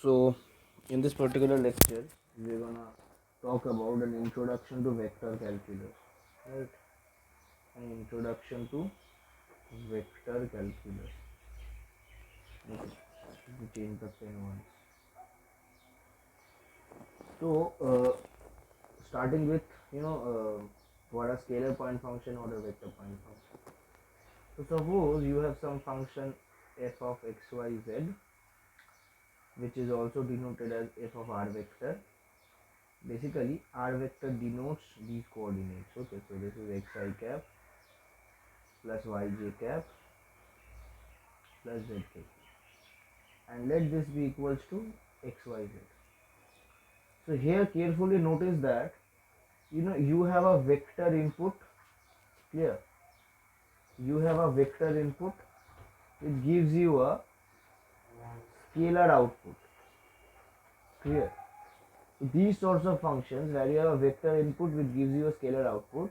So, in this particular lecture, we're gonna talk about an introduction to vector calculus, right? An introduction to vector calculus. Okay, let me change the pen once. So, starting with what a scalar point function or a vector point function. So, suppose you have some function f of x y z, which is also denoted as f of r vector. Basically, r vector denotes these coordinates. Okay, so this is xi cap plus yj cap plus zk, and let this be equals to xyz. So here carefully notice that you have a vector input. Clear? You have a vector input which gives you a scalar output. Clear? So these sorts of functions where you have a vector input which gives you a scalar output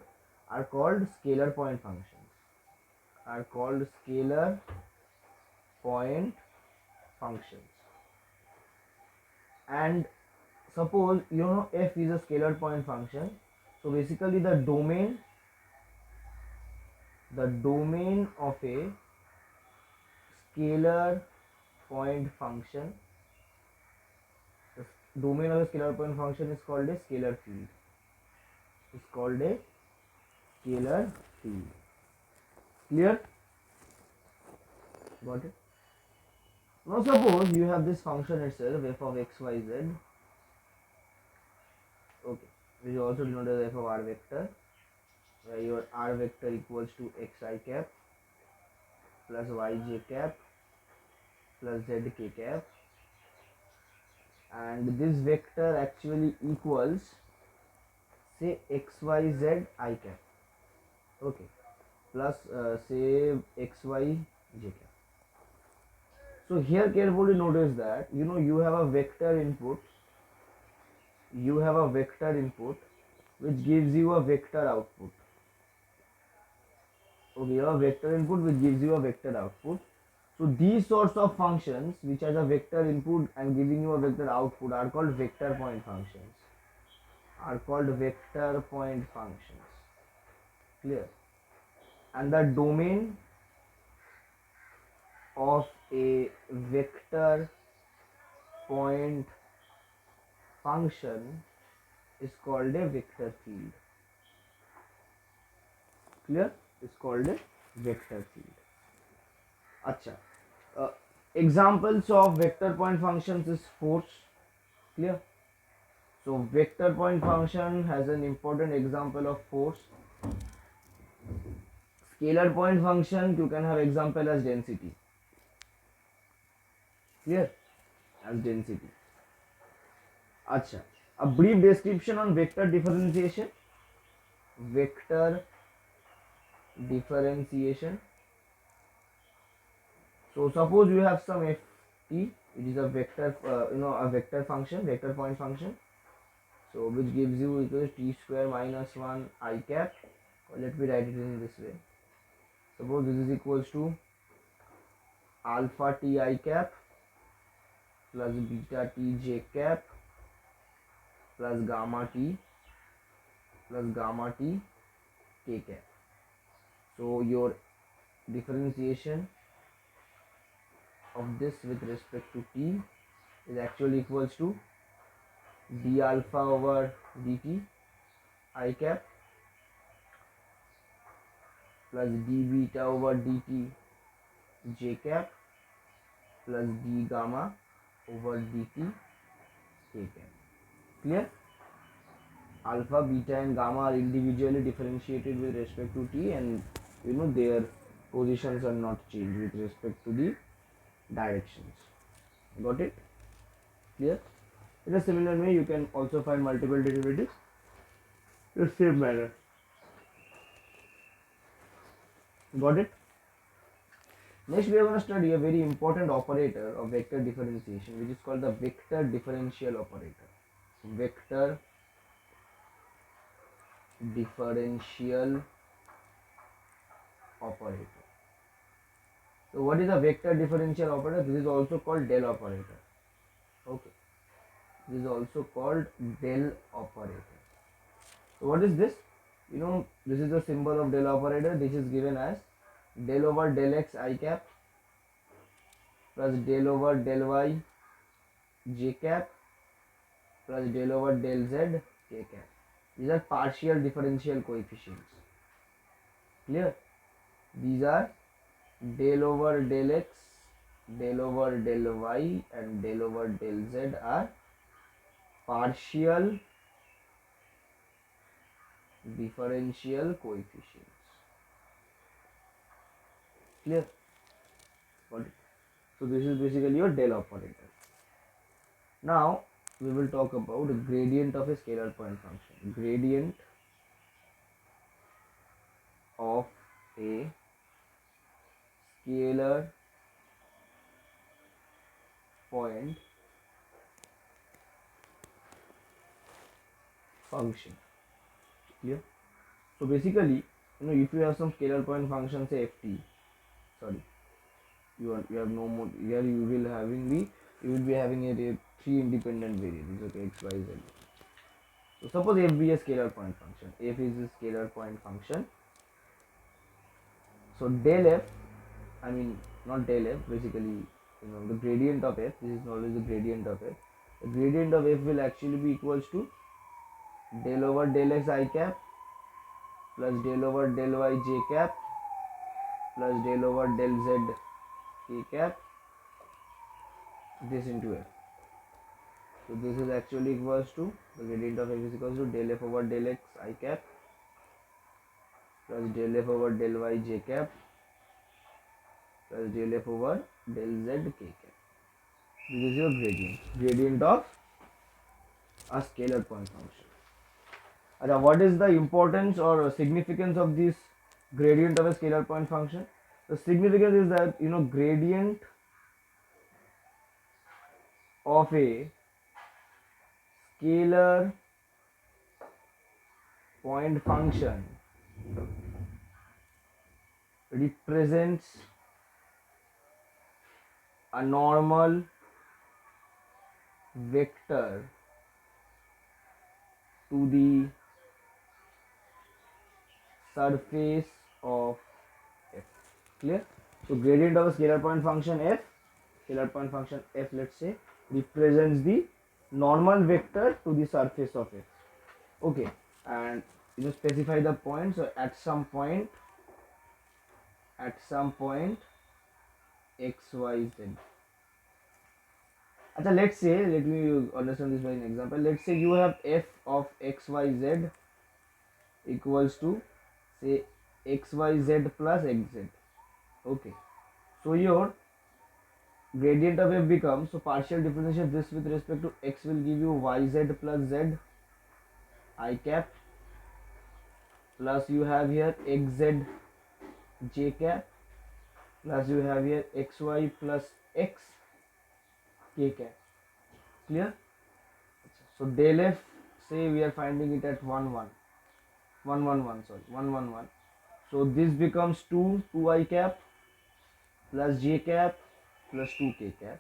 are called scalar point functions. Are called scalar point functions. And suppose f is a scalar point function, so basically the domain of a scalar point function, the domain of a scalar point function is called a scalar field. It's called a scalar field. Clear? Got it? Now suppose you have this function itself, f of x y z, okay, which is also denoted as f of r vector, where your r vector equals to xi cap plus yj cap plus zk cap, and this vector actually equals, say, xyz I cap, okay, plus say xy j cap. So here carefully notice that you have a vector input, which gives you a vector output. Okay, you have a vector input which gives you a vector output. So these sorts of functions which has a vector input and giving you a vector output are called vector point functions. Clear? And the domain of a vector point function is called a vector field. Clear? It's called a vector field. Acha. Examples of vector point functions is force. Clear? So vector point function has an important example of force. Scalar point function, you can have example as density. Clear? As density. Acha. A brief description on vector differentiation. So suppose you have some ft, which is a vector, a vector function, vector point function. So which gives you equals t square minus 1 I cap. Or let me write it in this way. Suppose this is equals to alpha t I cap plus beta t j cap plus gamma t k cap. So your differentiation of this with respect to t is actually equals to d alpha over dt I cap plus d beta over dt j cap plus d gamma over dt k cap. Clear? Alpha, beta and gamma are individually differentiated with respect to t, and their positions are not changed with respect to the directions. Got it? Clear? In a similar way, you can also find multiple derivatives in the same manner. Got it? Next, we are going to study a very important operator of vector differentiation, which is called the vector differential operator. Vector differential operator. So what is a vector differential operator? This is also called del operator. Okay, this is also called del operator. So what is this? This is the symbol of del operator. This is given as del over del x I cap plus del over del y j cap plus del over del z k cap. These are partial differential coefficients. Clear? These are del over del x, del over del y and del over del z are partial differential coefficients. Clear? Got it? So this is basically your del operator. Now we will talk about the gradient of a scalar point function. Gradient of a scalar point function. Clear? So basically, if you have some scalar point function, say ft, sorry, you have no more here. You will be having a three independent variables, okay, x, y, z. So suppose f be a scalar point function. F is a scalar point function. So del f, I mean not del f, basically the gradient of f. This is always the gradient of f. The gradient of f will actually be equals to del over del x I cap plus del over del y j cap plus del over del z k cap, this into f. So this is actually equals to the gradient of f is equals to del f over del x I cap plus del f over del y j cap plus del f over del z k cap. This is your gradient of a scalar point function. Now what is the importance or significance of this gradient of a scalar point function? The significance is that gradient of a scalar point function represents a normal vector to the surface of f. Clear? So gradient of a scalar point function f, let's say, represents the normal vector to the surface of f. Okay, and specify the point. So at some point x, y, z. Let's say, let me understand this by an example. Let's say you have f of x, y, z equals to, say, x, y, z plus x, z. Okay, so your gradient of f becomes, so partial differentiation this with respect to x will give you y, z plus z I cap plus you have here x, z j cap plus you have here x, y plus x k cap. Clear? So del f, say we are finding it at 1 1 1 1 1. So this becomes 2 I cap plus j cap plus 2 k cap.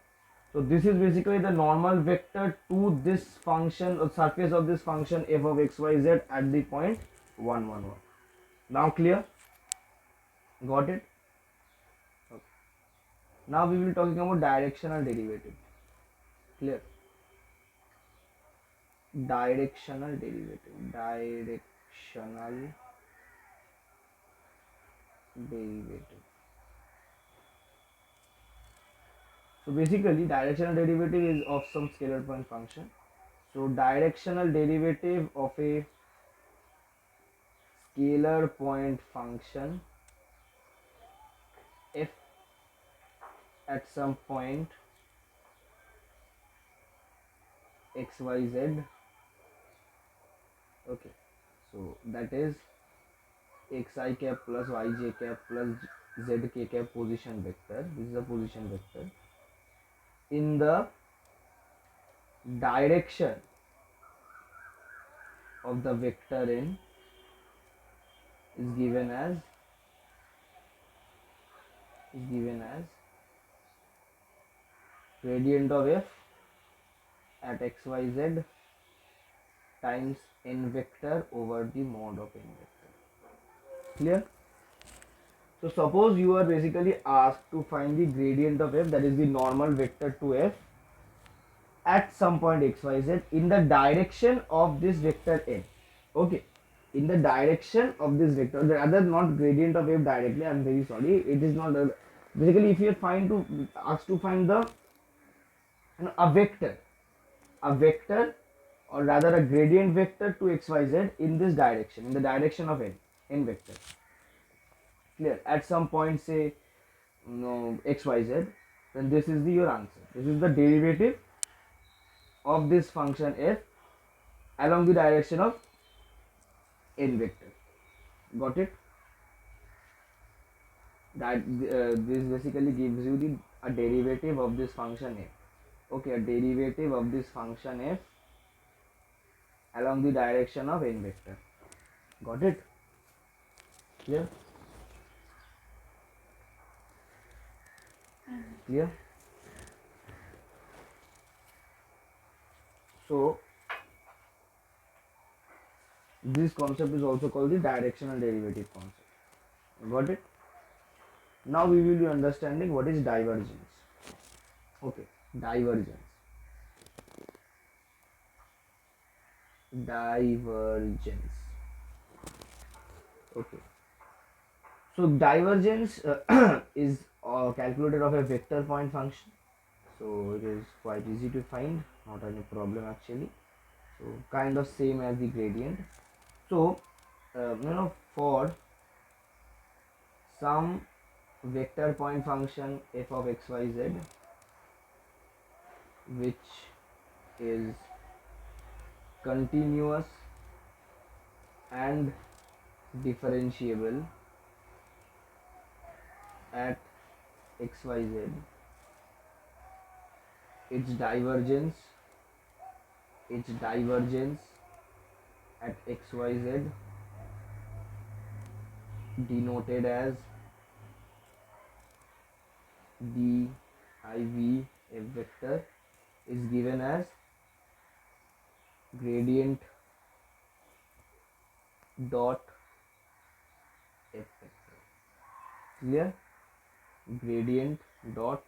So this is basically the normal vector to this function or surface of this function f of x, y, z at the point 1 1 1. Now clear? Got it? Okay. Now we will be talking about directional derivative. Clear? Directional derivative. So basically directional derivative is of some scalar point function. So directional derivative of a scalar point function f at some point x, y, z. Okay, so that is x I cap plus y j cap plus z k cap position vector. This is a position vector in the direction of the vector n is given as gradient of f at xyz times n vector over the mod of n vector. Clear? So suppose you are basically asked to find the gradient of f, that is the normal vector to f, at some point xyz in the direction of this vector n. Okay, in the direction of this vector, rather not gradient of f directly, I am very sorry, it is not basically if you are asked to find the a vector or rather a gradient vector to xyz in this direction, in the direction of n vector. Clear? At some point, say xyz, then this is your answer. This is the derivative of this function f along the direction of n vector. Got it? That this basically gives you a derivative of this function f. Okay, a derivative of this function f along the direction of n vector. Got it? Clear? Clear? So this concept is also called the directional derivative concept. Got it? Now we will be understanding what is divergence. Okay, divergence. Divergence. Okay. So divergence is calculated of a vector point function. So it is quite easy to find, not any problem actually. So kind of same as the gradient. So for some vector point function f of xyz which is continuous and differentiable at xyz, its divergence at xyz denoted as div f vector is given as gradient dot f vector. Clear? Gradient dot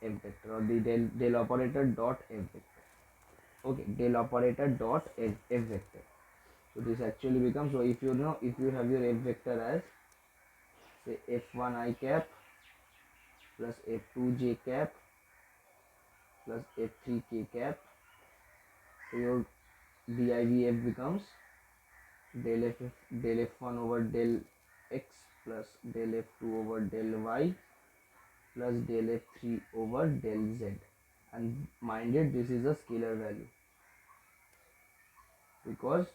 f vector, or the del operator dot f vector. Okay, del operator dot f vector. So this actually becomes, so if you have your f vector as say f1 I cap plus f2 j cap plus f3 k cap, so your div f becomes del f1 over del x plus del f2 over del y plus del f3 over del z, and mind it, this is a scalar value because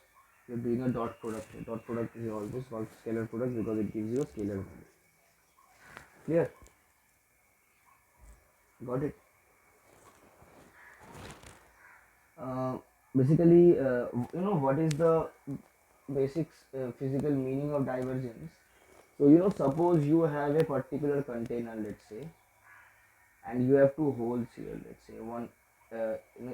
you're doing a dot product. Dot product is always called scalar product because it gives you a scalar value. Clear? Got it? Basically, what is the basic physical meaning of divergence? So suppose you have a particular container, let's say, and you have two holes here, let's say one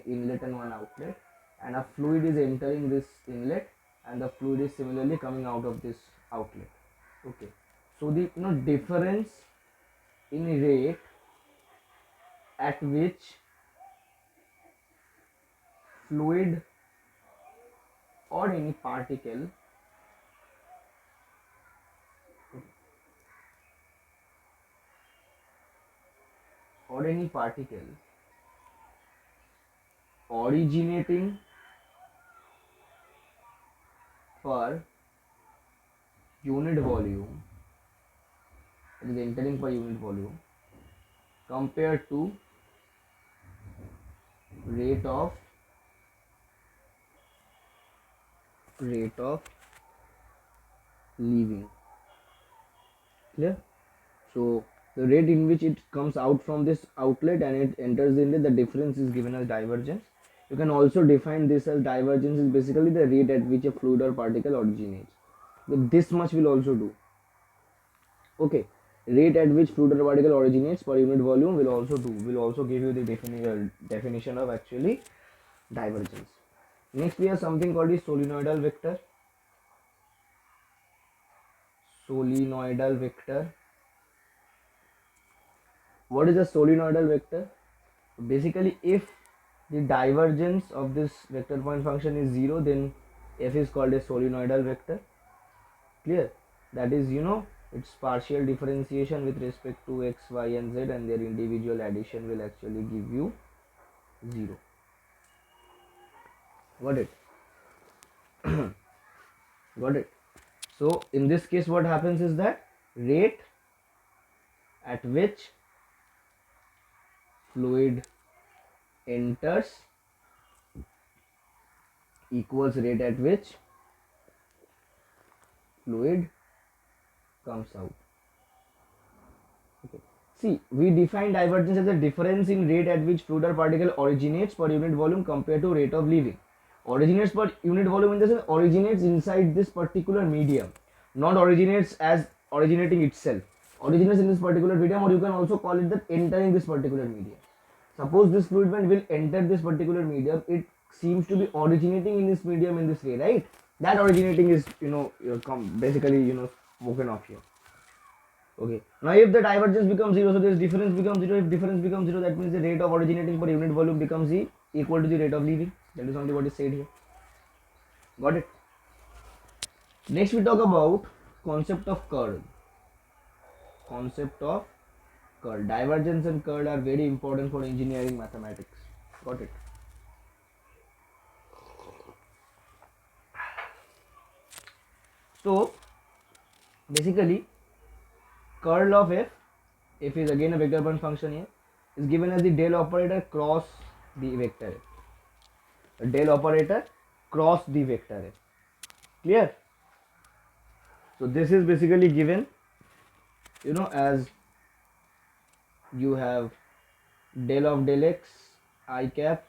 inlet and one outlet, and a fluid is entering this inlet and the fluid is similarly coming out of this outlet. Okay, so the difference in rate at which fluid or any particle originating per unit volume, it is entering per unit volume, compared to rate of leaving. Clear? So the rate in which it comes out from this outlet and it enters in it, the difference is given as divergence. You can also define this as divergence is basically the rate at which a fluid or particle originates. But this much will also do. Okay, rate at which fluid or particle originates per unit volume will also give you the definition of actually divergence. Next we have something called the solenoidal vector. Solenoidal vector. What is a solenoidal vector? Basically, if the divergence of this vector point function is 0, then f is called a solenoidal vector. Clear? That is, its partial differentiation with respect to x, y and z, and their individual addition will actually give you 0. Got it? Got it? So in this case what happens is that rate at which fluid enters equals rate at which fluid comes out. Okay. See, we define divergence as a difference in rate at which fluid or particle originates per unit volume compared to rate of leaving. Originates per unit volume in the sense originates inside this particular medium, not originates as originating itself. Originates in this particular medium, or you can also call it that entering this particular medium. Suppose this fluid band will enter this particular medium, it seems to be originating in this medium in this way, right? That originating is, basically, spoken of here. Okay. Now if the divergence becomes 0, so this difference becomes 0. If difference becomes 0, that means the rate of originating per unit volume becomes equal to the rate of leaving. That is only what is said here. Got it? Next we talk about concept of curl. Concept of curl. Divergence and curl are very important for engineering mathematics. Got it? So basically, curl of f is again a vector point function here, is given as the del operator cross the vector f. A del operator cross the vector f. Clear? So this is basically given, as you have del of del x I cap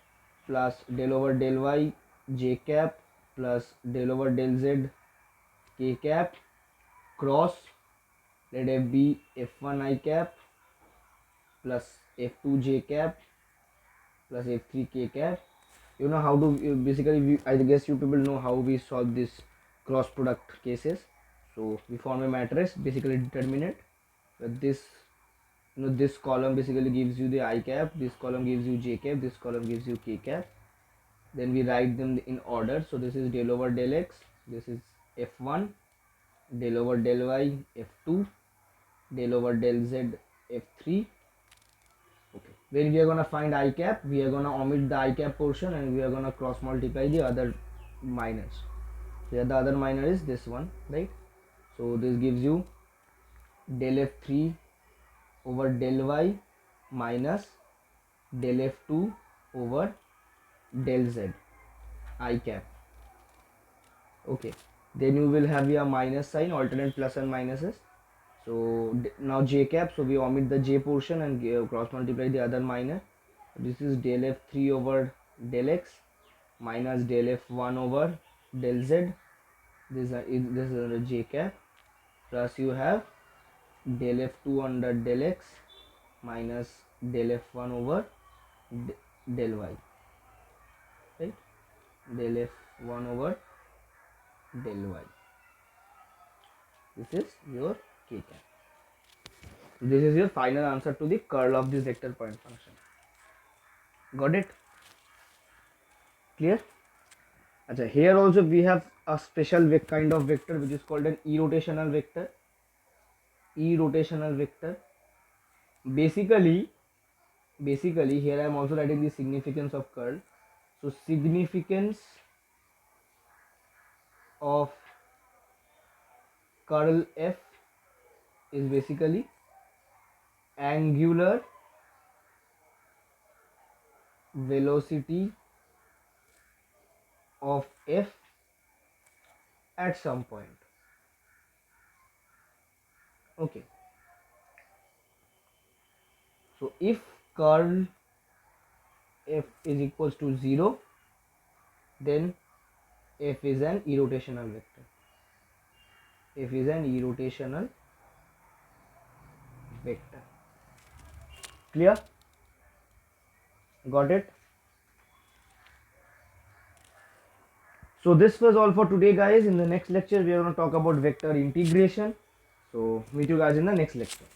plus del over del y j cap plus del over del z k cap cross, let f be f1 I cap plus f2 j cap plus f3 k cap. You know how to basically, I guess you people know how we solve this cross product cases. So we form a matrix, basically determinant, but this, this column basically gives you the I cap, this column gives you j cap, this column gives you k cap. Then we write them in order. So this is del over del x, this is f1, del over del y f2, del over del z f3. Okay. When we are gonna find I cap, we are gonna omit the I cap portion and we are gonna cross multiply the other minors. Here the other minor is this one, right? So this gives you del f3 over del y minus del f2 over del z I cap. Okay, then you will have your minus sign, alternate plus and minuses. So now j cap, so we omit the j portion and cross multiply the other minor. This is del f3 over del x minus del f1 over del z. This is a j cap, plus you have del f2 under del x minus del f1 over del y, right? Del f1 over del y. This is your k cap. This is your final answer to the curl of this vector point function. Got it? Clear? Achha, here also we have a special kind of vector which is called an irrotational vector. Irrotational vector. Basically here I am also writing the significance of curl. So significance of curl f is basically angular velocity of f at some point. Okay. So if curl f is equals to 0, then f is an irrotational vector. F is an irrotational vector. Clear? Got it? So this was all for today, guys. In the next lecture we are going to talk about vector integration. So meet you guys in the next lecture.